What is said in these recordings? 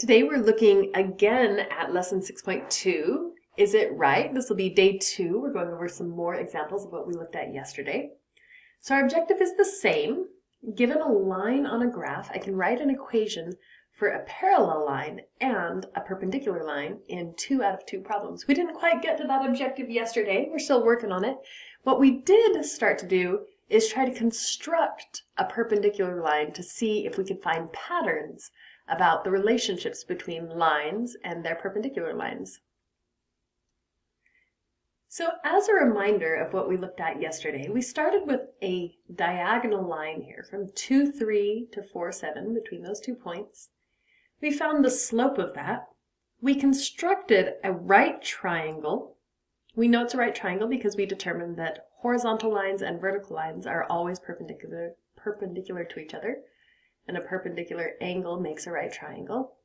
Today we're looking again at lesson 6.2. Is it right? This will be day 2. We're going over some more examples of what we looked at yesterday. So our objective is the same. Given a line on a graph, I can write an equation for a parallel line and a perpendicular line in 2 out of 2 problems. We didn't quite get to that objective yesterday. We're still working on it. What we did start to do is try to construct a perpendicular line to see if we could find patterns about the relationships between lines and their perpendicular lines. So as a reminder of what we looked at yesterday, we started with a diagonal line here from 2, 3 to 4, 7 between those 2 points. We found the slope of that. We constructed a right triangle. We know it's a right triangle because we determined that horizontal lines and vertical lines are always perpendicular to each other, and a perpendicular angle makes a right triangle.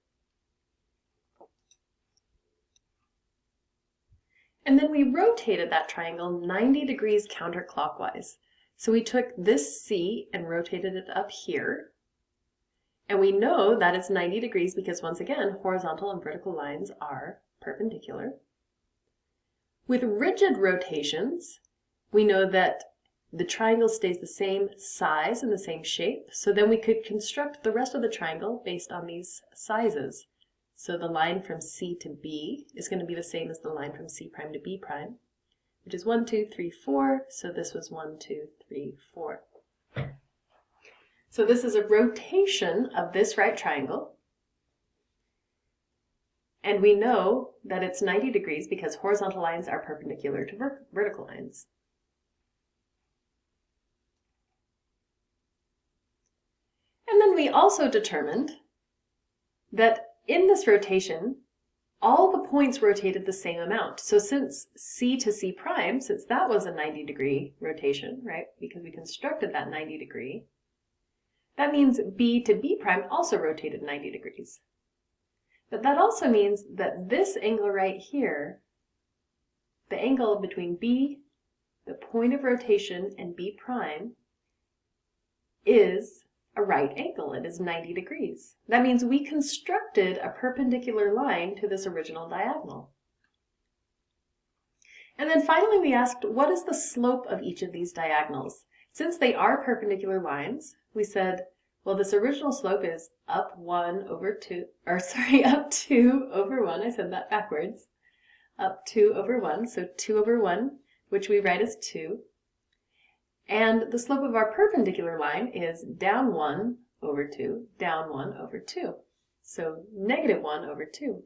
And then we rotated that triangle 90 degrees counterclockwise. So we took this C and rotated it up here. And we know that it's 90 degrees because, once again, horizontal and vertical lines are perpendicular. With rigid rotations, we know that the triangle stays the same size and the same shape, so then we could construct the rest of the triangle based on these sizes. So the line from C to B is going to be the same as the line from C prime to B prime, which is 1, 2, 3, 4, so this was 1, 2, 3, 4. So this is a rotation of this right triangle, and we know that it's 90 degrees because horizontal lines are perpendicular to vertical lines. And then we also determined that in this rotation, all the points rotated the same amount. So since C to C prime, since that was a 90 degree rotation, right, because we constructed that 90 degree, that means B to B prime also rotated 90 degrees. But that also means that this angle right here, the angle between B, the point of rotation, and B prime, is a right angle. It is 90 degrees. That means we constructed a perpendicular line to this original diagonal. And then finally we asked, what is the slope of each of these diagonals? Since they are perpendicular lines, we said, well, this original slope is up 2 over 1. I said that backwards. Up 2 over 1, so 2 over 1, which we write as 2. And the slope of our perpendicular line is down 1 over 2, down 1 over 2. So negative 1 over 2.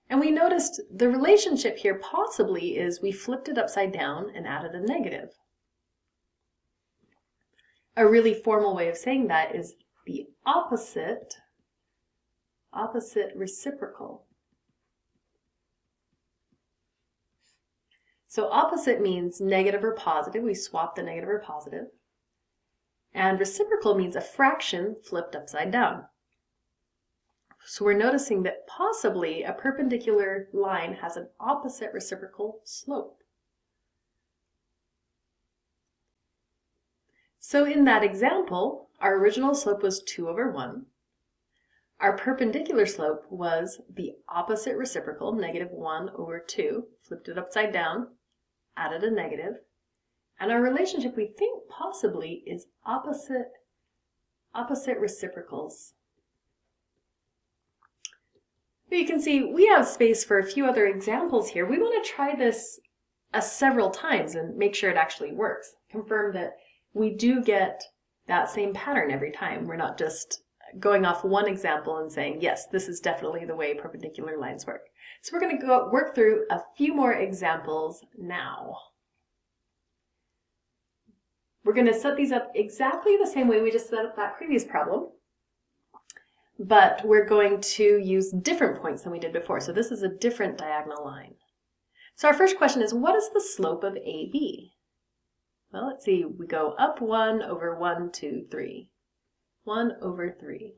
And we noticed the relationship here possibly is we flipped it upside down and added a negative. A really formal way of saying that is the opposite reciprocal. So opposite means negative or positive. We swap the negative or positive. And reciprocal means a fraction flipped upside down. So we're noticing that possibly a perpendicular line has an opposite reciprocal slope. So in that example, our original slope was 2 over 1. Our perpendicular slope was the opposite reciprocal, negative 1 over 2, flipped it upside down, added a negative, and our relationship we think possibly is opposite reciprocals. But you can see we have space for a few other examples here. We want to try this several times and make sure it actually works. Confirm that we do get that same pattern every time. We're not just going off one example and saying, yes, this is definitely the way perpendicular lines work. So we're going to work through a few more examples now. We're going to set these up exactly the same way we just set up that previous problem, but we're going to use different points than we did before. So this is a different diagonal line. So our first question is, what is the slope of AB? Well, let's see, we go up 1 over 1, 2, 3. 1 over 3.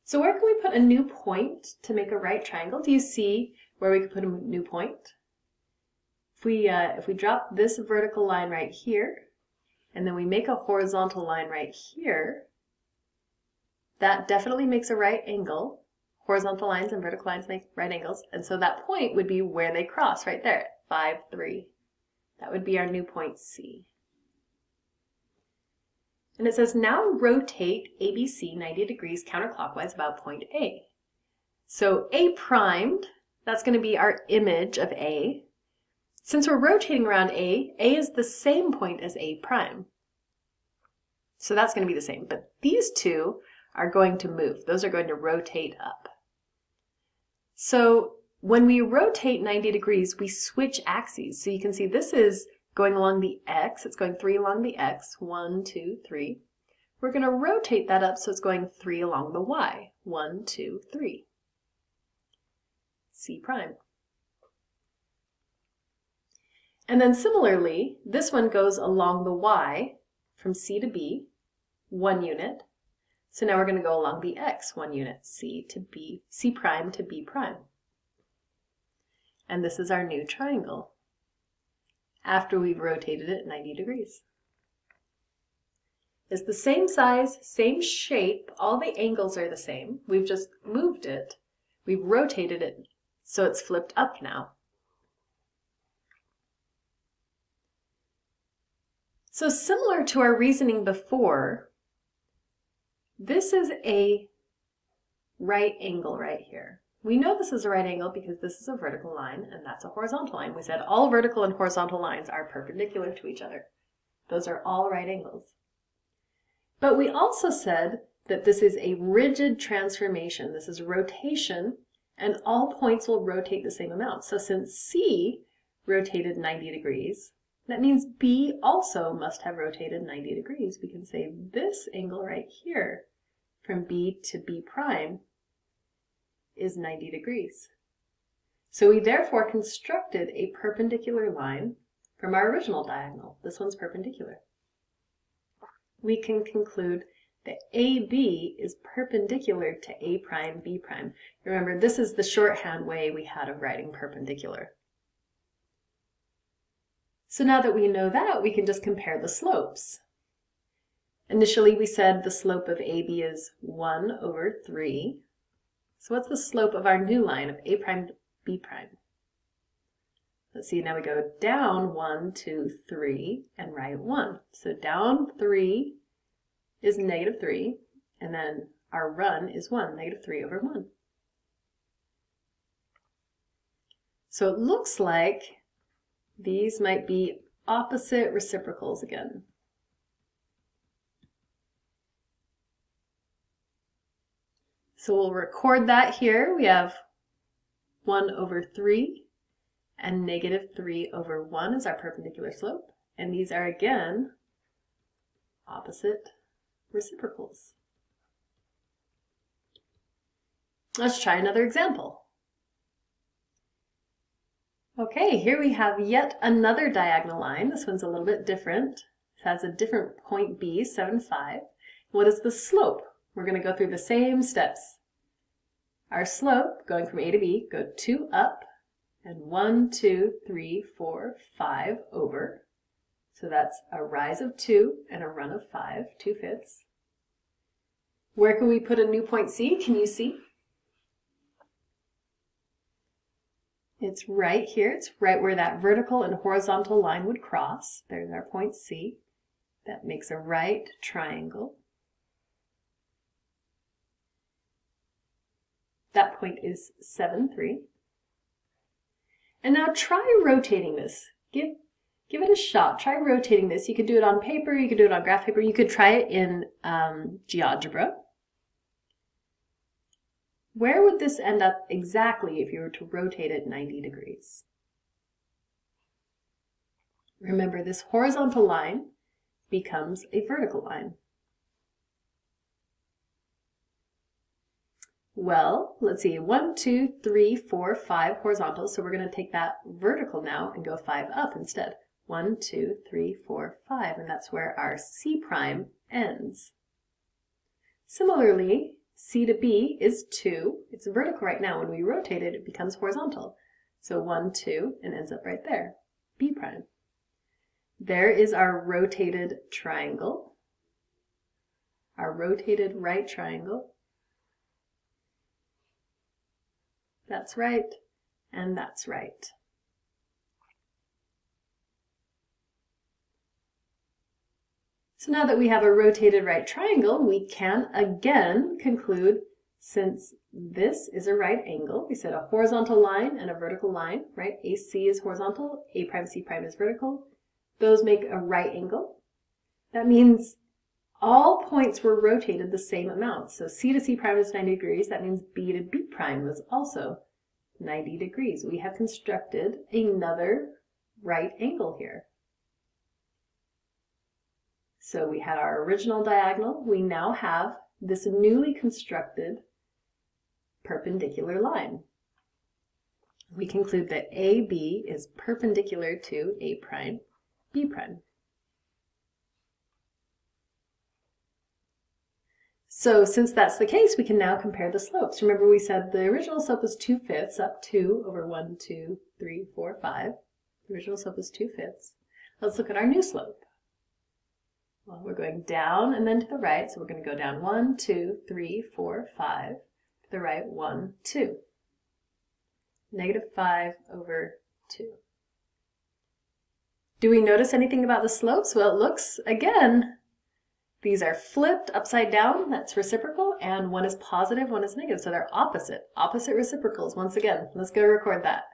So where can we put a new point to make a right triangle? Do you see where we could put a new point? If we drop this vertical line right here, and then we make a horizontal line right here, that definitely makes a right angle. Horizontal lines and vertical lines make right angles. And so that point would be where they cross, right there, 5, 3. That would be our new point C. And it says, now rotate ABC 90 degrees counterclockwise about point A. So A primed, that's going to be our image of A. Since we're rotating around A is the same point as A prime. So that's going to be the same. But these two are going to move. Those are going to rotate up. So when we rotate 90 degrees, we switch axes. So you can see this is going along the X. It's going 3 along the X. 1, 2, 3. We're going to rotate that up so it's going 3 along the Y. 1, 2, 3. C prime. And then similarly, this one goes along the Y from C to B, 1 unit. So now we're going to go along the X, 1 unit, C to B, C prime to B prime. And this is our new triangle after we've rotated it 90 degrees. It's the same size, same shape, all the angles are the same. We've just moved it. We've rotated it so it's flipped up now. So similar to our reasoning before, this is a right angle right here. We know this is a right angle because this is a vertical line and that's a horizontal line. We said all vertical and horizontal lines are perpendicular to each other. Those are all right angles. But we also said that this is a rigid transformation. This is rotation, and all points will rotate the same amount. So since C rotated 90 degrees, that means B also must have rotated 90 degrees. We can say this angle right here from B to B prime is 90 degrees. So we therefore constructed a perpendicular line from our original diagonal. This one's perpendicular. We can conclude that AB is perpendicular to A prime, B prime. Remember, this is the shorthand way we had of writing perpendicular. So now that we know that, we can just compare the slopes. Initially, we said the slope of AB is 1 over 3. So what's the slope of our new line of A prime, B prime? Let's see, now we go down 1, 2, 3, and right 1. So down 3 is -3, and then our run is 1, -3 over 1. So it looks like these might be opposite reciprocals again. So we'll record that here. We have 1 over 3 and -3 over 1 is our perpendicular slope. And these are again opposite reciprocals. Let's try another example. Okay, here we have yet another diagonal line. This one's a little bit different. It has a different point B, 7, 5. What is the slope? We're going to go through the same steps. Our slope, going from A to B, go 2 up, and 1, 2, 3, 4, 5 over. So that's a rise of 2 and a run of 5, 2/5. Where can we put a new point C? Can you see? It's right here. It's right where that vertical and horizontal line would cross. There's our point C. That makes a right triangle. That point is 7, 3. And now try rotating this. Give it a shot. Try rotating this. You could do it on paper. You could do it on graph paper. You could try it in GeoGebra. Where would this end up exactly if you were to rotate it 90 degrees? Remember, this horizontal line becomes a vertical line. Well, let's see, 1, 2, 3, 4, 5 horizontal. So we're going to take that vertical now and go 5 up instead. 1, 2, 3, 4, 5, and that's where our C prime ends. Similarly, C to B is 2. It's vertical right now. When we rotate it, it becomes horizontal. So 1, 2, and ends up right there, B prime. There is our rotated triangle. our rotated right triangle. That's right, and that's right. So now that we have a rotated right triangle, we can again conclude, since this is a right angle, we said a horizontal line and a vertical line, right? AC is horizontal, A prime C prime is vertical. Those make a right angle. That means all points were rotated the same amount. So C to C prime is 90 degrees. That means B to B prime was also 90 degrees. We have constructed another right angle here. So we had our original diagonal. We now have this newly constructed perpendicular line. We conclude that AB is perpendicular to A prime, B prime. So since that's the case, we can now compare the slopes. Remember we said the original slope was 2/5 up 2 over 1, 2, 3, 4, 5. The original slope was 2/5. Let's look at our new slope. Well, we're going down and then to the right, so we're going to go down 1, 2, 3, 4, 5. To the right, 1, 2. -5 over 2. Do we notice anything about the slopes? Well, it looks, again, these are flipped upside down, that's reciprocal, and one is positive, one is negative, so they're opposite reciprocals. Once again, let's go record that.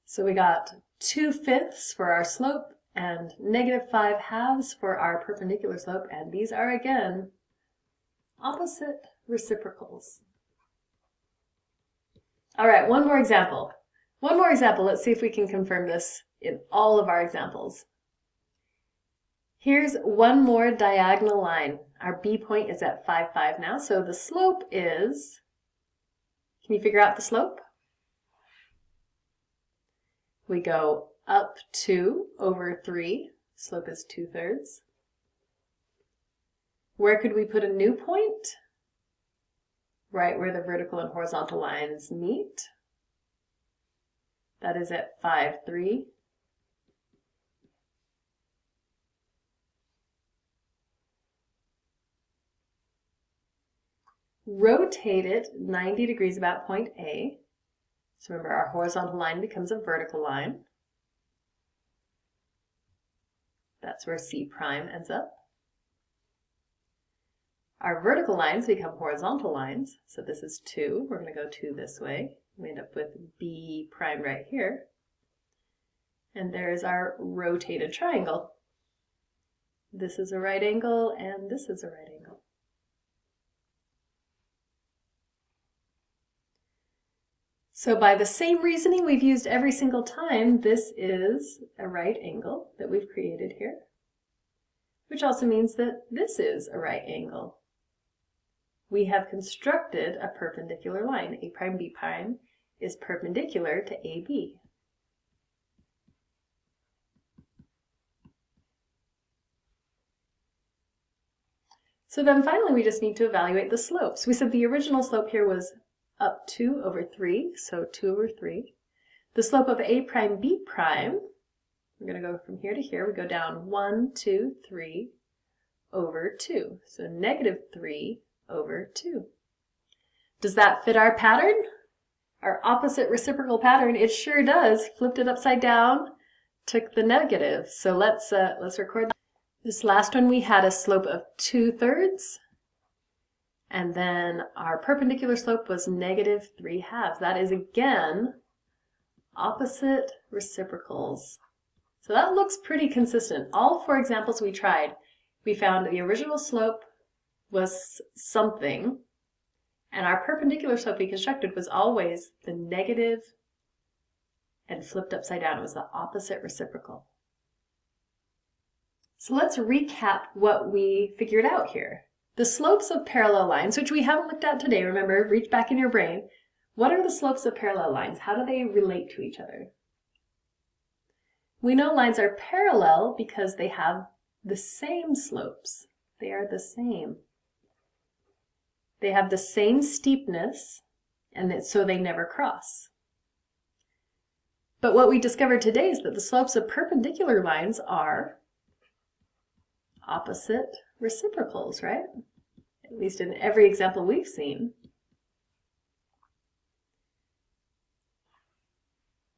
So we got 2/5 for our slope and -5/2 for our perpendicular slope, and these are again opposite reciprocals. All right, one more example. Let's see if we can confirm this in all of our examples. Here's one more diagonal line. Our B point is at 5, 5 now, so the slope is, can you figure out the slope? We go up 2 over 3, slope is 2/3. Where could we put a new point? Right where the vertical and horizontal lines meet. That is at 5, 3. Rotate it 90 degrees about point A. So remember, our horizontal line becomes a vertical line. That's where C prime ends up. Our vertical lines become horizontal lines. So this is 2. We're going to go 2 this way. We end up with B prime right here. And there's our rotated triangle. This is a right angle, and this is a right angle. So by the same reasoning we've used every single time, this is a right angle that we've created here, which also means that this is a right angle. We have constructed a perpendicular line. A prime B prime is perpendicular to AB. So then finally we just need to evaluate the slopes. We said the original slope here was up 2 over 3, so 2 over 3. The slope of A prime B prime, we're going to go from here to here, we go down 1, 2, 3 over 2, so -3 over 2. Does that fit our pattern? Our opposite reciprocal pattern? It sure does. Flipped it upside down, took the negative. So let's record that. This last one we had a slope of 2/3. And then our perpendicular slope was -3/2. That is again opposite reciprocals. So that looks pretty consistent. All 4 examples we tried, we found the original slope was something, and our perpendicular slope we constructed was always the negative and flipped upside down. It was the opposite reciprocal. So let's recap what we figured out here. The slopes of parallel lines, which we haven't looked at today, remember, reach back in your brain. What are the slopes of parallel lines? How do they relate to each other? We know lines are parallel because they have the same slopes. They are the same. They have the same steepness, and so they never cross. But what we discovered today is that the slopes of perpendicular lines are opposite reciprocals, right? At least in every example we've seen.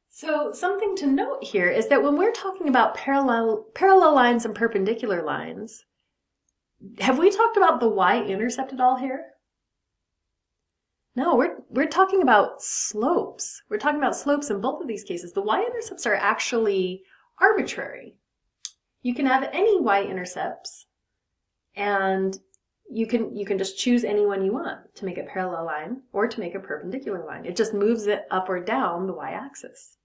So something to note here is that when we're talking about parallel lines and perpendicular lines, have we talked about the y-intercept at all here? No, we're talking about slopes. We're talking about slopes in both of these cases. The y-intercepts are actually arbitrary. You can have any y-intercepts, and you can just choose any one you want to make a parallel line or to make a perpendicular line. It just moves it up or down the y-axis.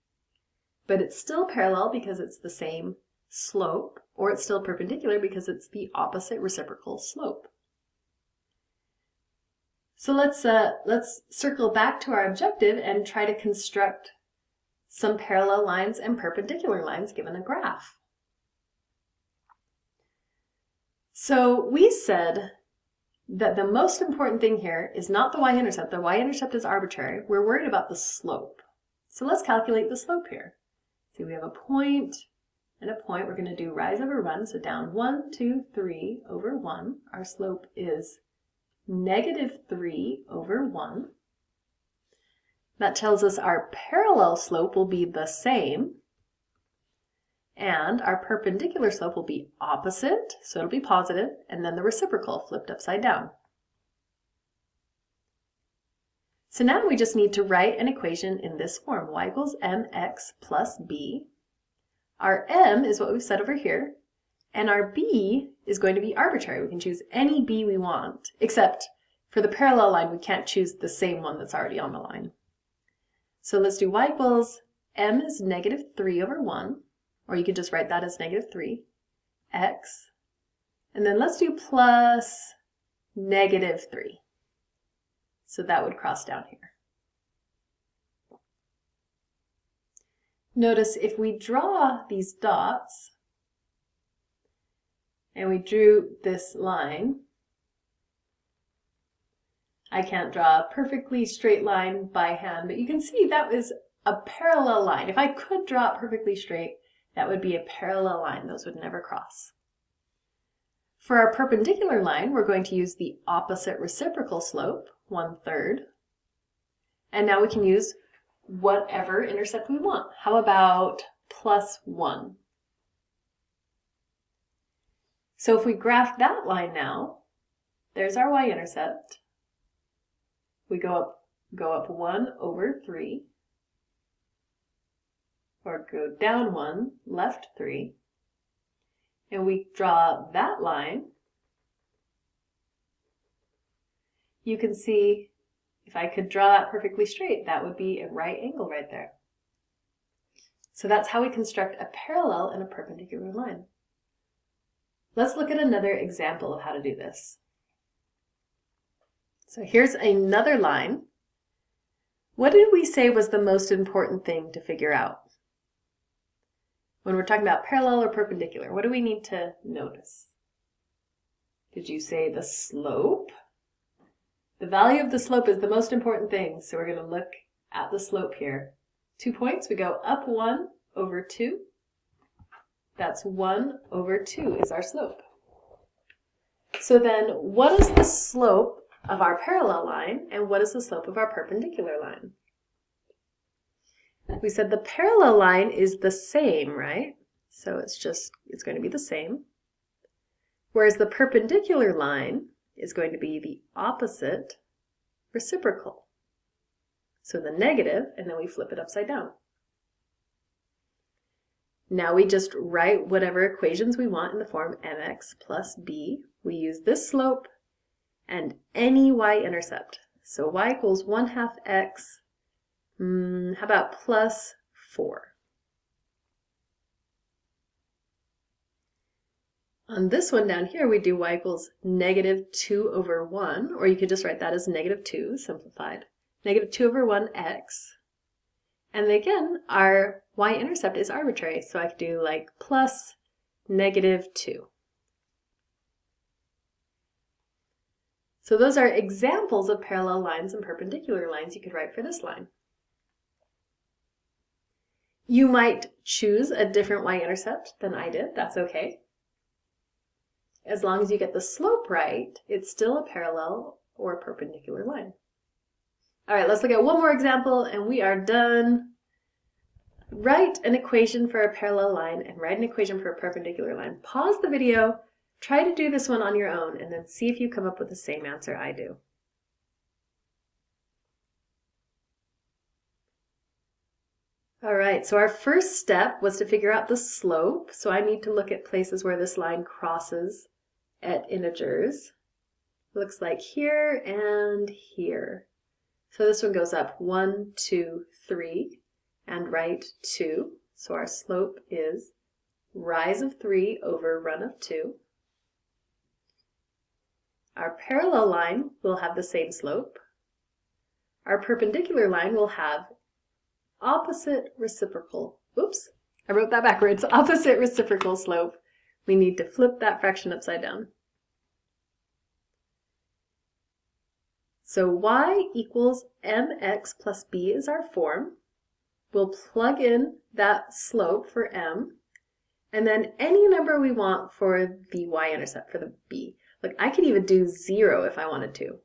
But it's still parallel because it's the same slope, or it's still perpendicular because it's the opposite reciprocal slope. So let's circle back to our objective and try to construct some parallel lines and perpendicular lines given a graph. So we said that the most important thing here is not the y-intercept. The y-intercept is arbitrary. We're worried about the slope. So let's calculate the slope here. So we have a point and a point. We're going to do rise over run. So down 1, 2, 3 over 1. Our slope is -3 over 1. That tells us our parallel slope will be the same, and our perpendicular slope will be opposite, so it'll be positive, and then the reciprocal flipped upside down. So now we just need to write an equation in this form, y equals mx plus b. Our m is what we've said over here, and our b is going to be arbitrary. We can choose any b we want, except for the parallel line, we can't choose the same one that's already on the line. So let's do y equals m is -3 over 1, or you could just write that as -3, x, and then let's do plus -3. So that would cross down here. Notice if we draw these dots, and we drew this line, I can't draw a perfectly straight line by hand, but you can see that was a parallel line. If I could draw it perfectly straight, that would be a parallel line. Those would never cross. For our perpendicular line, we're going to use the opposite reciprocal slope, 1/3. And now we can use whatever intercept we want. How about +1? So if we graph that line now, there's our y-intercept. We go up 1 over 3, or go down 1, left 3, and we draw that line. You can see if I could draw that perfectly straight, that would be a right angle right there. So that's how we construct a parallel and a perpendicular line. Let's look at another example of how to do this. So here's another line. What did we say was the most important thing to figure out? When we're talking about parallel or perpendicular, what do we need to notice? Did you say the slope? The value of the slope is the most important thing, so we're going to look at the slope here. 2 points, we go up 1 over 2. That's 1 over 2 is our slope. So then what is the slope of our parallel line, and what is the slope of our perpendicular line? We said the parallel line is the same, right? So it's going to be the same. Whereas the perpendicular line is going to be the opposite reciprocal. So the negative, and then we flip it upside down. Now we just write whatever equations we want in the form mx plus b. We use this slope and any y-intercept. So y equals 1/2 x, how about +4? On this one down here, we do y equals -2 over 1, or you could just write that as -2, simplified. -2 over 1x. And again, our y-intercept is arbitrary, so I could do like plus -2. So those are examples of parallel lines and perpendicular lines you could write for this line. You might choose a different y-intercept than I did, that's okay. As long as you get the slope right, it's still a parallel or a perpendicular line. All right, let's look at one more example and we are done. Write an equation for a parallel line and write an equation for a perpendicular line. Pause the video, try to do this one on your own, and then see if you come up with the same answer I do. All right, so our first step was to figure out the slope. So I need to look at places where this line crosses at integers. Looks like here and here. So this one goes up 1, 2, 3, and right 2. So our slope is rise of 3 over run of 2. Our parallel line will have the same slope. Our perpendicular line will have opposite reciprocal. Oops, I wrote that backwards. Opposite reciprocal slope. We need to flip that fraction upside down. So y equals mx plus b is our form. We'll plug in that slope for m, and then any number we want for the y-intercept, for the b. Look, I could even do 0 if I wanted to.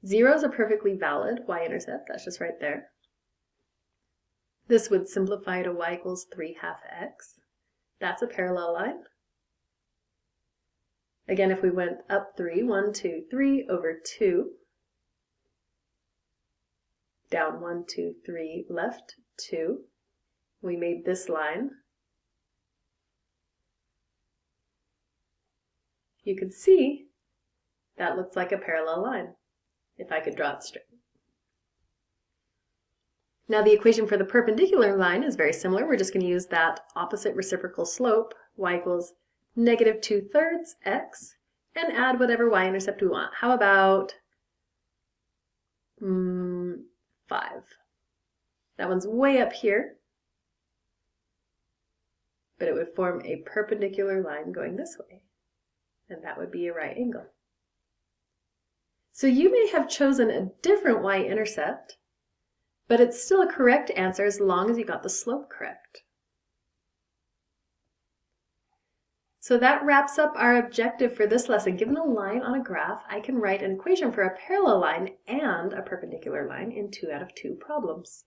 0 is a perfectly valid y-intercept, that's just right there. This would simplify to y equals 3 half x. That's a parallel line. Again, if we went up 3, 1, 2, 3 over 2, down 1, 2, 3, left 2, we made this line. You could see that looks like a parallel line, if I could draw it straight. Now the equation for the perpendicular line is very similar. We're just going to use that opposite reciprocal slope, y equals negative 2/3 x, and add whatever y-intercept we want. How about 5? That one's way up here, but it would form a perpendicular line going this way, and that would be a right angle. So you may have chosen a different y-intercept, but it's still a correct answer as long as you got the slope correct. So that wraps up our objective for this lesson. Given a line on a graph, I can write an equation for a parallel line and a perpendicular line in 2 out of 2 problems.